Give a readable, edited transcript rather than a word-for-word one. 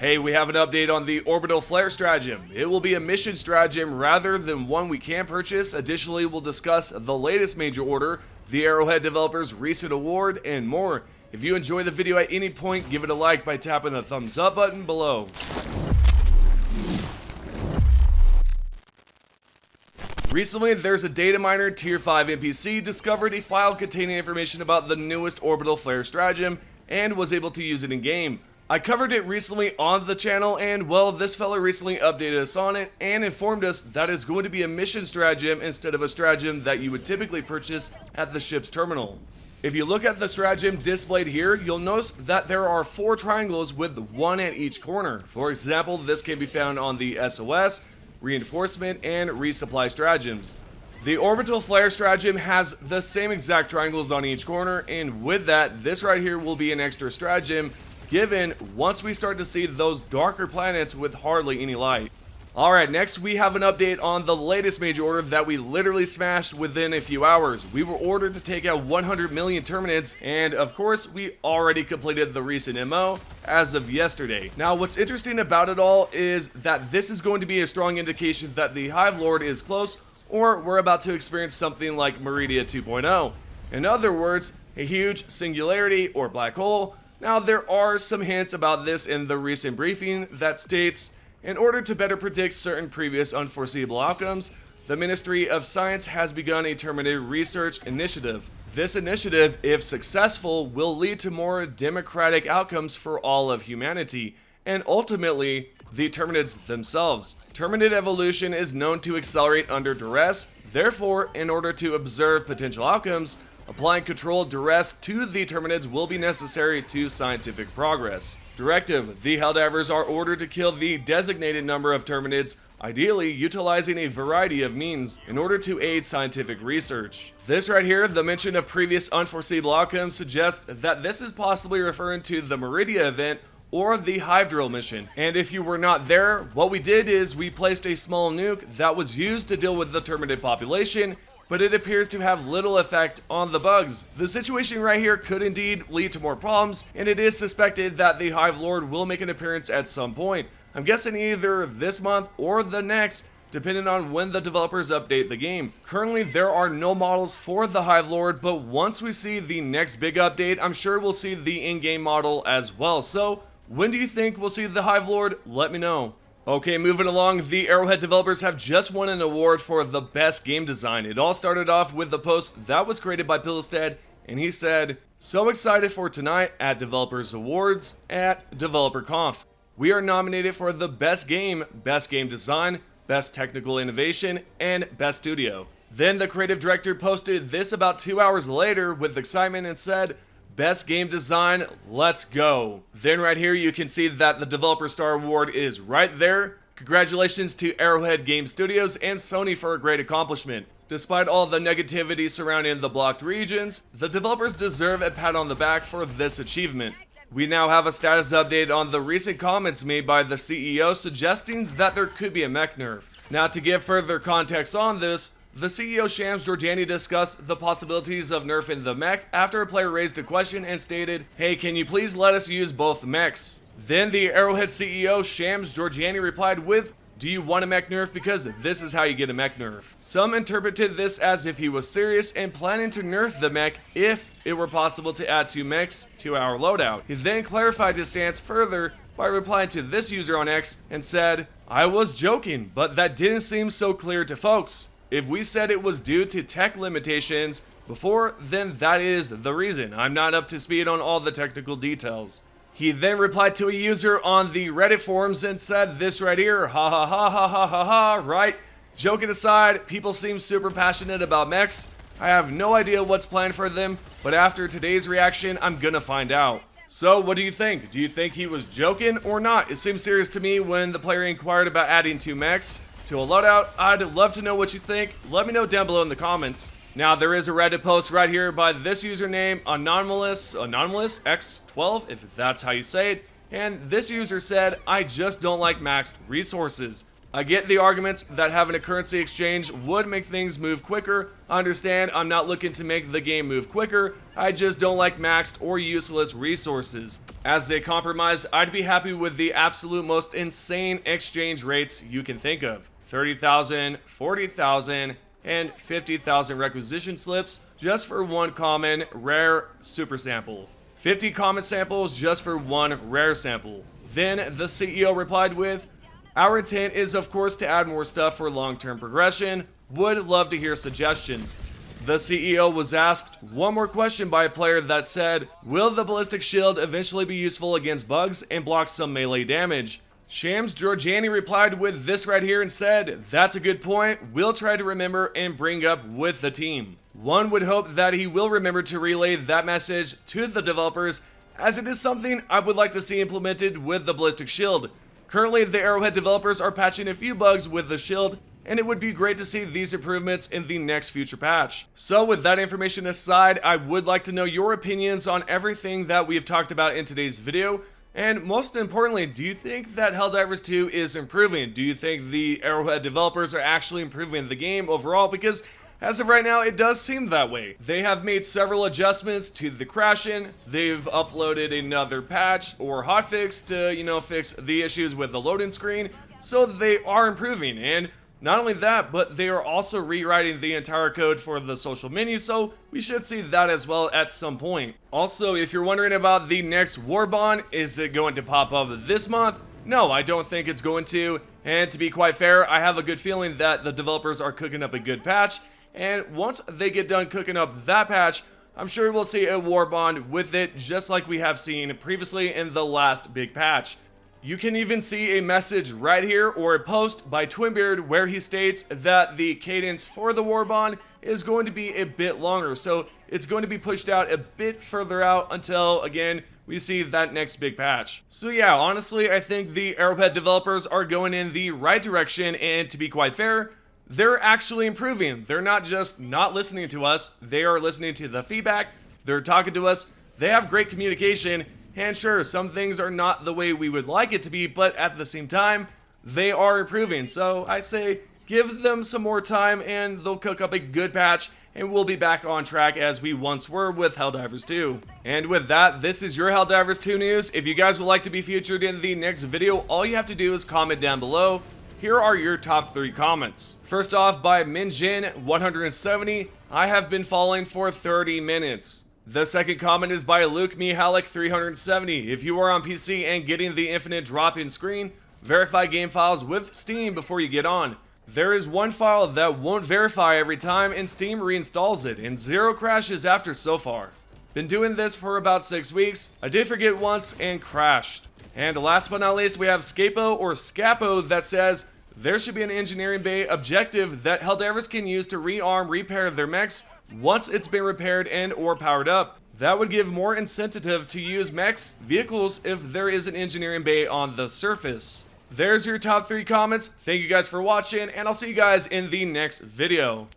Hey, we have an update on the Orbital Flare Stratagem. It will be a mission stratagem rather than one we can purchase. Additionally, we'll discuss the latest major order, the Arrowhead developers' recent award, and more. If you enjoy the video at any point, give it a like by tapping the thumbs up button below. Recently, there's a data miner tier 5 NPC discovered a file containing information about the newest Orbital Flare Stratagem and was able to use it in game. I covered it recently on the channel, and well, this fella recently updated us on it and informed us that it's going to be a mission stratagem instead of a stratagem that you would typically purchase at the ship's terminal. If you look at the stratagem displayed here, you'll notice that there are 4 triangles with 1 at each corner. For example, this can be found on the SOS, Reinforcement, and Resupply stratagems. The Orbital Flare Stratagem has the same exact triangles on each corner, and with that, this right here will be an extra stratagem given once we start to see those darker planets with hardly any light. Alright, next we have an update on the latest major order that we literally smashed within a few hours. We were ordered to take out 100 million Terminids, and of course we already completed the recent MO as of yesterday. Now what's interesting about it all is that this is going to be a strong indication that the Hive Lord is close, or we're about to experience something like Meridia 2.0. In other words, a huge singularity or black hole. Now there are some hints about this in the recent briefing that states, in order to better predict certain previous unforeseeable outcomes, the Ministry of Science has begun a Terminid research initiative. This initiative, if successful, will lead to more democratic outcomes for all of humanity, and ultimately, the Terminids themselves. Terminid evolution is known to accelerate under duress, therefore, in order to observe potential outcomes, applying controlled duress to the Terminids will be necessary to scientific progress. Directive: the Helldivers are ordered to kill the designated number of Terminids, ideally utilizing a variety of means, in order to aid scientific research. This right here, the mention of previous unforeseeable outcomes, suggests that this is possibly referring to the Meridia event or the Hive Drill mission. And if you were not there, what we did is we placed a small nuke that was used to deal with the Terminid population, but it appears to have little effect on the bugs. The situation right here could indeed lead to more problems, and it is suspected that the Hive Lord will make an appearance at some point. I'm guessing either this month or the next, depending on when the developers update the game. Currently, there are no models for the Hive Lord, but once we see the next big update, I'm sure we'll see the in-game model as well. So, when do you think we'll see the Hive Lord? Let me know. Okay, moving along, the Arrowhead developers have just won an award for the best game design. It all started off with the post that was created by Pilstead, and he said, "So excited for tonight at Developers Awards at DeveloperConf. We are nominated for the best game design, best technical innovation, and best studio." Then the creative director posted this about 2 hours later with excitement and said, "Best game design, let's go." Then right here you can see that the Developer Star Award is right there. Congratulations to Arrowhead Game Studios and Sony for a great accomplishment. Despite all the negativity surrounding the blocked regions, the developers deserve a pat on the back for this achievement. We now have a status update on the recent comments made by the CEO suggesting that there could be a mech nerf. Now to give further context on this, the CEO Shams Georgiani discussed the possibilities of nerfing the mech after a player raised a question and stated, "Hey, can you please let us use both mechs?" Then the Arrowhead CEO Shams Georgiani replied with, "Do you want a mech nerf? Because this is how you get a mech nerf." Some interpreted this as if he was serious and planning to nerf the mech if it were possible to add 2 mechs to our loadout. He then clarified his stance further by replying to this user on X and said, "I was joking, but that didn't seem so clear to folks. If we said it was due to tech limitations before, then that is the reason. I'm not up to speed on all the technical details." He then replied to a user on the Reddit forums and said this right here, "Ha ha ha ha ha ha ha, right? Joking aside, people seem super passionate about mechs. I have no idea what's planned for them, but after today's reaction, I'm gonna find out." So what do you think? Do you think he was joking or not? It seems serious to me when the player inquired about adding 2 mechs to a loadout. I'd love to know what you think. Let me know down below in the comments. Now there is a Reddit post right here by this username Anonymous X12, if that's how you say it, and this user said, "I just don't like maxed resources. I get the arguments that having a currency exchange would make things move quicker. I understand I'm not looking to make the game move quicker, I just don't like maxed or useless resources. As a compromise, I'd be happy with the absolute most insane exchange rates you can think of. 30,000, 40,000, and 50,000 requisition slips just for one common rare super sample. 50 common samples just for one rare sample. Then the CEO replied with, "Our intent is of course to add more stuff for long-term progression. Would love to hear suggestions." The CEO was asked one more question by a player that said, "Will the Ballistic Shield eventually be useful against bugs and block some melee damage?" Shams Georgiani replied with this right here and said, "That's a good point. We'll try to remember and bring up with the team." One would hope that he will remember to relay that message to the developers, as it is something I would like to see implemented with the Ballistic Shield. Currently, the Arrowhead developers are patching a few bugs with the shield, and it would be great to see these improvements in the next future patch. So with that information aside, I would like to know your opinions on everything that we've talked about in today's video. And most importantly, do you think that Helldivers 2 is improving? Do you think the Arrowhead developers are actually improving the game overall? Because as of right now, it does seem that way. They have made several adjustments to the crashing. They've uploaded another patch or hotfix to, fix the issues with the loading screen. So they are improving. And not only that, but they are also rewriting the entire code for the social menu, so we should see that as well at some point. Also, if you're wondering about the next war bond, is it going to pop up this month? No, I don't think it's going to. And to be quite fair, I have a good feeling that the developers are cooking up a good patch. And once they get done cooking up that patch, I'm sure we'll see a war bond with it, just like we have seen previously in the last big patch. You can even see a message right here, or a post by Twinbeard, where he states that the cadence for the war bond is going to be a bit longer. So it's going to be pushed out a bit further out until, again, we see that next big patch. So yeah, honestly, I think the Arrowhead developers are going in the right direction, and to be quite fair, they're actually improving. They're not just not listening to us, they are listening to the feedback, they're talking to us, they have great communication. And sure, some things are not the way we would like it to be, but at the same time, they are improving. So I say, give them some more time and they'll cook up a good patch, and we'll be back on track as we once were with Helldivers 2. And with that, this is your Helldivers 2 news. If you guys would like to be featured in the next video, all you have to do is comment down below. Here are your top 3 comments. First off, by Minjin170, "I have been falling for 30 minutes. The second comment is by Luke Mihalik 370. "If you are on PC and getting the infinite drop-in screen, verify game files with Steam before you get on. There is one file that won't verify every time and Steam reinstalls it, and 0 crashes after so far. Been doing this for about 6 weeks. I did forget once and crashed." And last but not least, we have Scapo or Scapo that says, "There should be an engineering bay objective that Helldivers can use to repair their mechs once it's been repaired and or powered up. That would give more incentive to use mechs vehicles if there is an engineering bay on the surface." There's your top 3 comments. Thank you guys for watching, and I'll see you guys in the next video.